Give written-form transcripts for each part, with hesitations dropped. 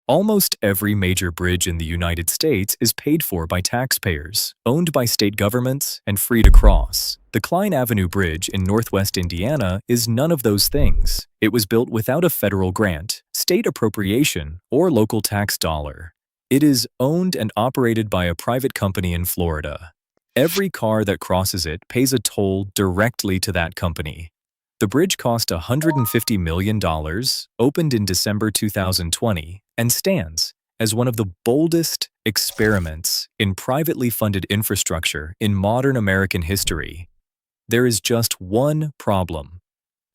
Almost every major bridge in the United States is paid for by taxpayers, owned by state governments, and free to cross. The Cline Avenue Bridge in northwest Indiana is none of those things. It was built without a federal grant, state appropriation, or local tax dollar. It is owned and operated by a private company in Florida. Every car that crosses it pays a toll directly to that company. The bridge cost $150 million, opened in December 2020, and stands as one of the boldest experiments in privately funded infrastructure in modern American history. There is just one problem.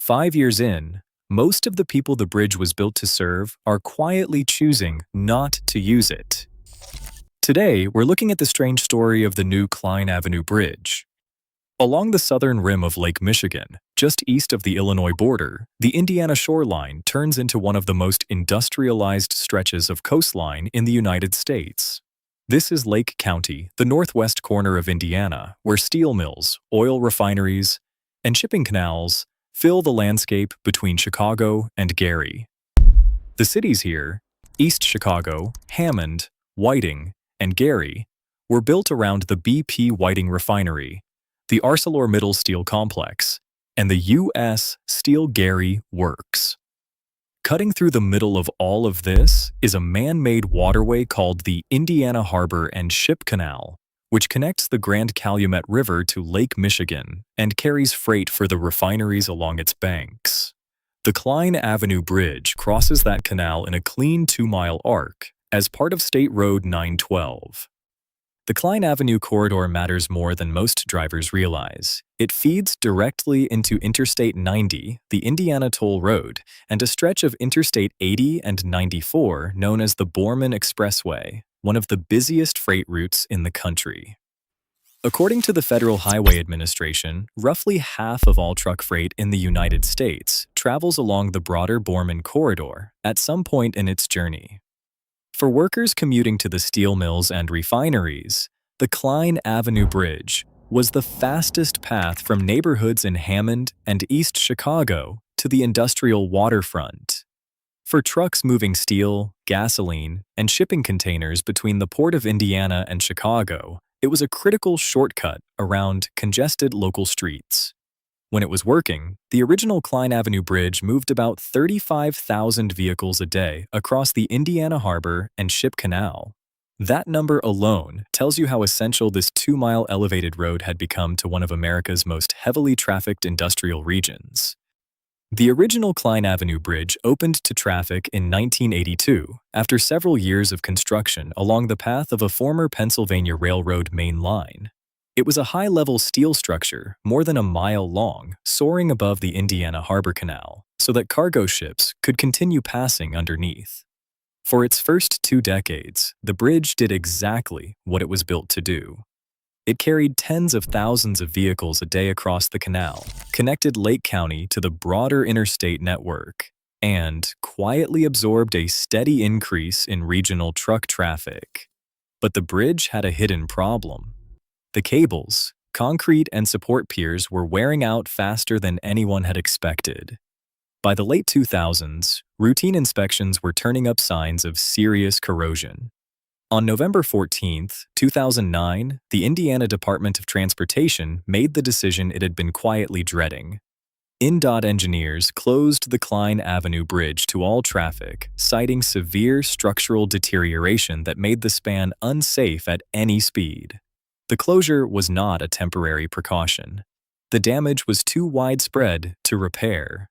5 years in, most of the people the bridge was built to serve are quietly choosing not to use it. Today, we're looking at the strange story of the new Cline Avenue Bridge. Along the southern rim of Lake Michigan, just east of the Illinois border, the Indiana shoreline turns into one of the most industrialized stretches of coastline in the United States. This is Lake County, the northwest corner of Indiana, where steel mills, oil refineries, and shipping canals fill the landscape between Chicago and Gary. The cities here, East Chicago, Hammond, Whiting, and Gary, were built around the BP Whiting Refinery, the ArcelorMittal Steel Complex, and the U.S. Steel Gary Works. Cutting through the middle of all of this is a man-made waterway called the Indiana Harbor and Ship Canal, which connects the Grand Calumet River to Lake Michigan and carries freight for the refineries along its banks. The Cline Avenue Bridge crosses that canal in a clean 2-mile arc as part of State Road 912. The Klein Avenue corridor matters more than most drivers realize. It feeds directly into Interstate 90, the Indiana Toll Road, and a stretch of Interstate 80 and 94 known as the Borman Expressway, one of the busiest freight routes in the country. According to the Federal Highway Administration, roughly half of all truck freight in the United States travels along the broader Borman corridor at some point in its journey. For workers commuting to the steel mills and refineries, the Cline Avenue Bridge was the fastest path from neighborhoods in Hammond and East Chicago to the industrial waterfront. For trucks moving steel, gasoline, and shipping containers between the Port of Indiana and Chicago, it was a critical shortcut around congested local streets. When it was working, the original Cline Avenue Bridge moved about 35,000 vehicles a day across the Indiana Harbor and Ship Canal. That number alone tells you how essential this 2-mile elevated road had become to one of America's most heavily trafficked industrial regions. The original Cline Avenue Bridge opened to traffic in 1982 after several years of construction along the path of a former Pennsylvania Railroad main line. It was a high-level steel structure, more than a mile long, soaring above the Indiana Harbor Canal, so that cargo ships could continue passing underneath. For its first 2 decades, the bridge did exactly what it was built to do. It carried tens of thousands of vehicles a day across the canal, connected Lake County to the broader interstate network, and quietly absorbed a steady increase in regional truck traffic. But the bridge had a hidden problem. The cables, concrete, and support piers were wearing out faster than anyone had expected. By the late 2000s, routine inspections were turning up signs of serious corrosion. On November 14, 2009, the Indiana Department of Transportation made the decision it had been quietly dreading. INDOT engineers closed the Cline Avenue Bridge to all traffic, citing severe structural deterioration that made the span unsafe at any speed. The closure was not a temporary precaution. The damage was too widespread to repair.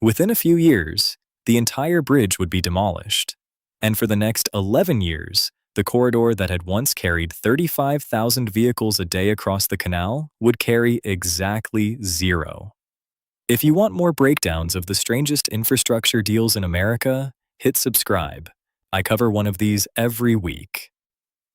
Within a few years, the entire bridge would be demolished. And for the next 11 years, the corridor that had once carried 35,000 vehicles a day across the canal would carry exactly 0. If you want more breakdowns of the strangest infrastructure deals in America, hit subscribe. I cover one of these every week.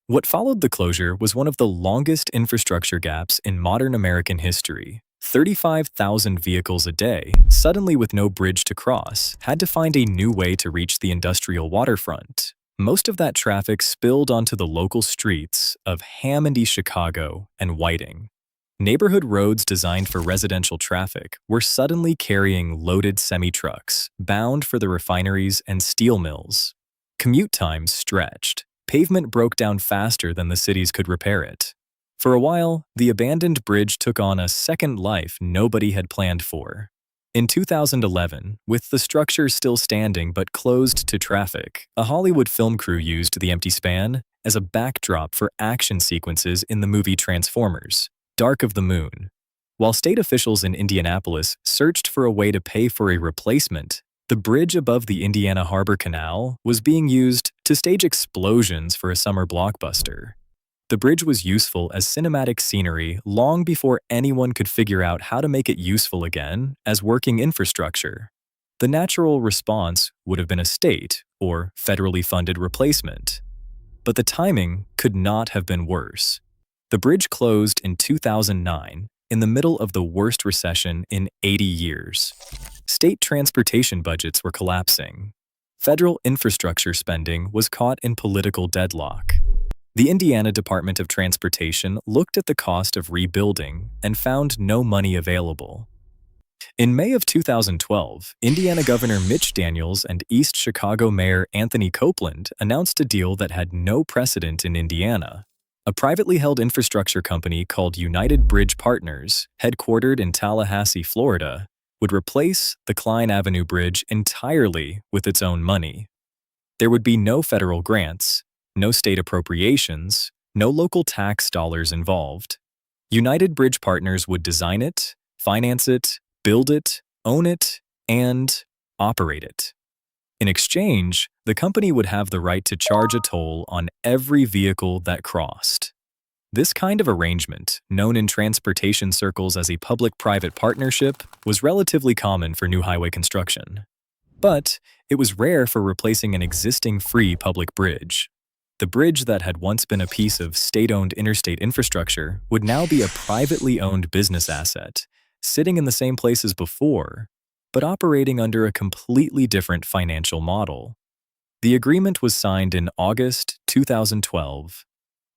What followed the closure was one of the longest infrastructure gaps in modern American history. 35,000 vehicles a day, suddenly with no bridge to cross, had to find a new way to reach the industrial waterfront. Most of that traffic spilled onto the local streets of Hammond, East Chicago, and Whiting. Neighborhood roads designed for residential traffic were suddenly carrying loaded semi-trucks, bound for the refineries and steel mills. Commute times stretched. Pavement broke down faster than the cities could repair it. For a while, the abandoned bridge took on a second life nobody had planned for. In 2011, with the structure still standing but closed to traffic, a Hollywood film crew used the empty span as a backdrop for action sequences in the movie Transformers: Dark of the Moon. While state officials in Indianapolis searched for a way to pay for a replacement, the bridge above the Indiana Harbor Canal was being used to stage explosions for a summer blockbuster. The bridge was useful as cinematic scenery long before anyone could figure out how to make it useful again as working infrastructure. The natural response would have been a state or federally funded replacement. But the timing could not have been worse. The bridge closed in 2009, in the middle of the worst recession in 80 years. State transportation budgets were collapsing. Federal infrastructure spending was caught in political deadlock. The Indiana Department of Transportation looked at the cost of rebuilding and found no money available. In May of 2012, Indiana Governor Mitch Daniels and East Chicago Mayor Anthony Copeland announced a deal that had no precedent in Indiana. A privately held infrastructure company called United Bridge Partners, headquartered in Tallahassee, Florida, would replace the Cline Avenue Bridge entirely with its own money. There would be no federal grants, no state appropriations, no local tax dollars involved. United Bridge Partners would design it, finance it, build it, own it, and operate it. In exchange, the company would have the right to charge a toll on every vehicle that crossed. This kind of arrangement, known in transportation circles as a public-private partnership, was relatively common for new highway construction. But it was rare for replacing an existing free public bridge. The bridge that had once been a piece of state-owned interstate infrastructure would now be a privately owned business asset, sitting in the same place as before, but operating under a completely different financial model. The agreement was signed in August 2012.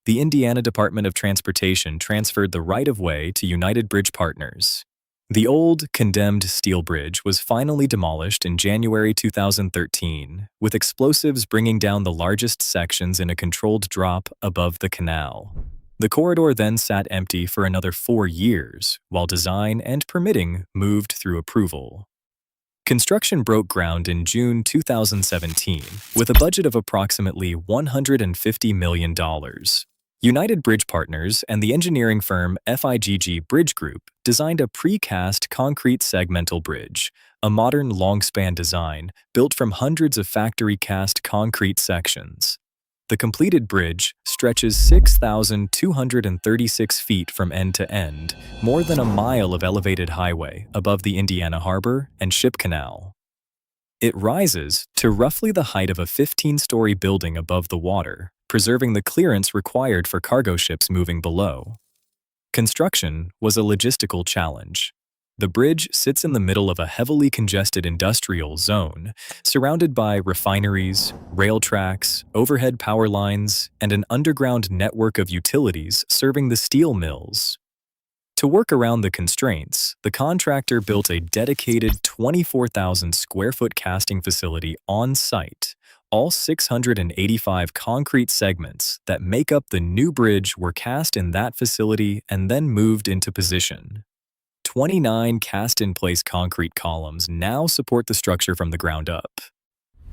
The Indiana Department of Transportation transferred the right-of-way to United Bridge Partners. The old, condemned steel bridge was finally demolished in January 2013, with explosives bringing down the largest sections in a controlled drop above the canal. The corridor then sat empty for another 4 years, while design and permitting moved through approval. Construction broke ground in June 2017, with a budget of approximately $150 million. United Bridge Partners and the engineering firm FIGG Bridge Group designed a precast concrete segmental bridge, a modern long-span design built from hundreds of factory-cast concrete sections. The completed bridge stretches 6,236 feet from end to end, more than a mile of elevated highway above the Indiana Harbor and Ship Canal. It rises to roughly the height of a 15-story building above the water, preserving the clearance required for cargo ships moving below. Construction was a logistical challenge. The bridge sits in the middle of a heavily congested industrial zone, surrounded by refineries, rail tracks, overhead power lines, and an underground network of utilities serving the steel mills. To work around the constraints, the contractor built a dedicated 24,000 square foot casting facility on site. All 685 concrete segments that make up the new bridge were cast in that facility and then moved into position. 29 cast-in-place concrete columns now support the structure from the ground up.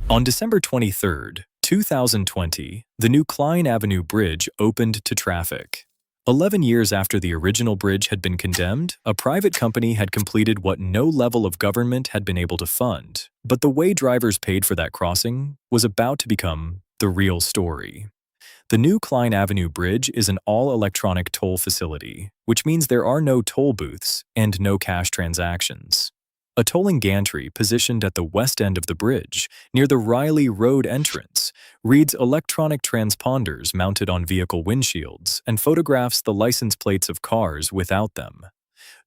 On December 23, 2020, the new Cline Avenue Bridge opened to traffic. 11 years after the original bridge had been condemned, a private company had completed what no level of government had been able to fund. But the way drivers paid for that crossing was about to become the real story. The new Cline Avenue Bridge is an all-electronic toll facility, which means there are no toll booths and no cash transactions. A tolling gantry positioned at the west end of the bridge, near the Riley Road entrance, reads electronic transponders mounted on vehicle windshields and photographs the license plates of cars without them.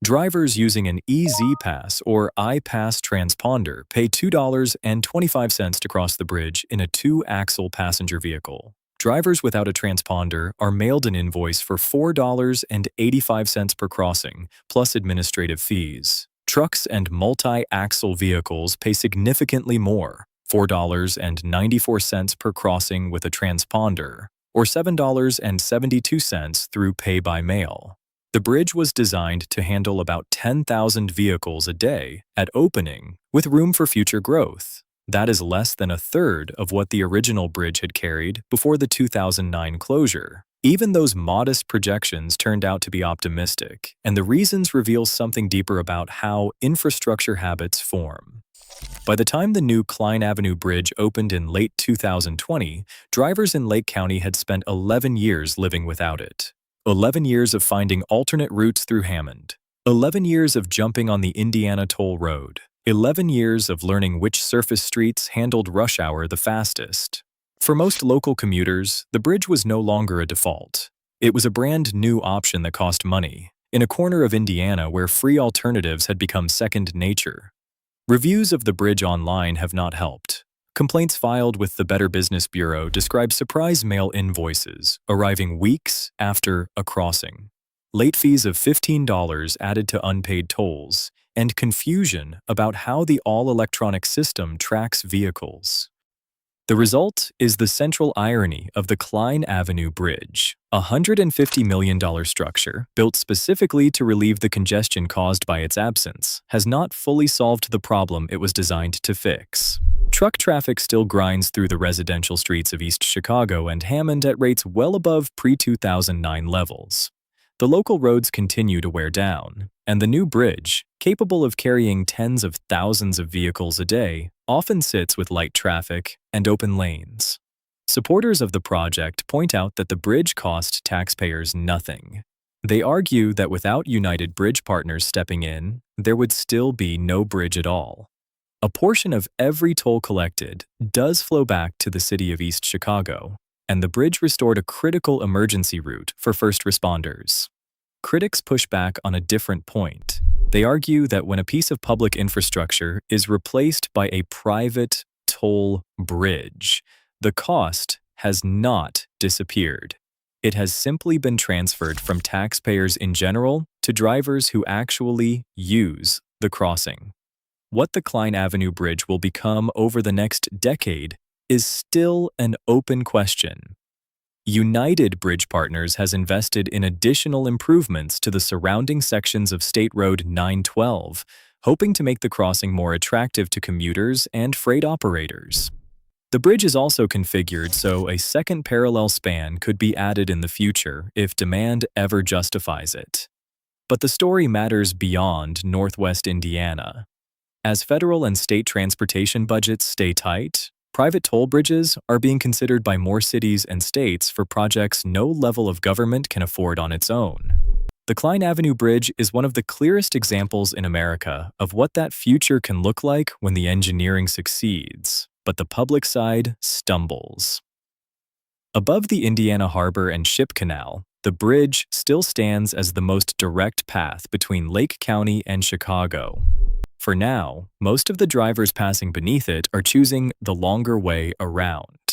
Drivers using an EZ-Pass or I-Pass transponder pay $2.25 to cross the bridge in a 2-axle passenger vehicle. Drivers without a transponder are mailed an invoice for $4.85 per crossing, plus administrative fees. Trucks and multi-axle vehicles pay significantly more, $4.94 per crossing with a transponder, or $7.72 through pay by mail. The bridge was designed to handle about 10,000 vehicles a day at opening, with room for future growth. That is less than a third of what the original bridge had carried before the 2009 closure. Even those modest projections turned out to be optimistic, and the reasons reveal something deeper about how infrastructure habits form. By the time the new Cline Avenue Bridge opened in late 2020, drivers in Lake County had spent 11 years living without it. 11 years of finding alternate routes through Hammond. 11 years of jumping on the Indiana Toll Road. 11 years of learning which surface streets handled rush hour the fastest. For most local commuters, the bridge was no longer a default. It was a brand new option that cost money, in a corner of Indiana where free alternatives had become second nature. Reviews of the bridge online have not helped. Complaints filed with the Better Business Bureau describe surprise mail invoices arriving weeks after a crossing, late fees of $15 added to unpaid tolls, and confusion about how the all-electronic system tracks vehicles. The result is the central irony of the Cline Avenue Bridge, a $150 million structure built specifically to relieve the congestion caused by its absence, has not fully solved the problem it was designed to fix. Truck traffic still grinds through the residential streets of East Chicago and Hammond at rates well above pre-2009 levels. The local roads continue to wear down, and the new bridge, capable of carrying tens of thousands of vehicles a day, often sits with light traffic and open lanes. Supporters of the project point out that the bridge cost taxpayers nothing. They argue that without United Bridge partners stepping in, there would still be no bridge at all. A portion of every toll collected does flow back to the city of East Chicago, and the bridge restored a critical emergency route for first responders. Critics push back on a different point. They argue that when a piece of public infrastructure is replaced by a private toll bridge, the cost has not disappeared. It has simply been transferred from taxpayers in general to drivers who actually use the crossing. What the Cline Avenue Bridge will become over the next decade is still an open question. United Bridge Partners has invested in additional improvements to the surrounding sections of State Road 912, hoping to make the crossing more attractive to commuters and freight operators. The bridge is also configured so a second parallel span could be added in the future if demand ever justifies it. But the story matters beyond Northwest Indiana. As federal and state transportation budgets stay tight, private toll bridges are being considered by more cities and states for projects no level of government can afford on its own. The Cline Avenue Bridge is one of the clearest examples in America of what that future can look like when the engineering succeeds, but the public side stumbles. Above the Indiana Harbor and Ship Canal, the bridge still stands as the most direct path between Lake County and Chicago. For now, most of the drivers passing beneath it are choosing the longer way around.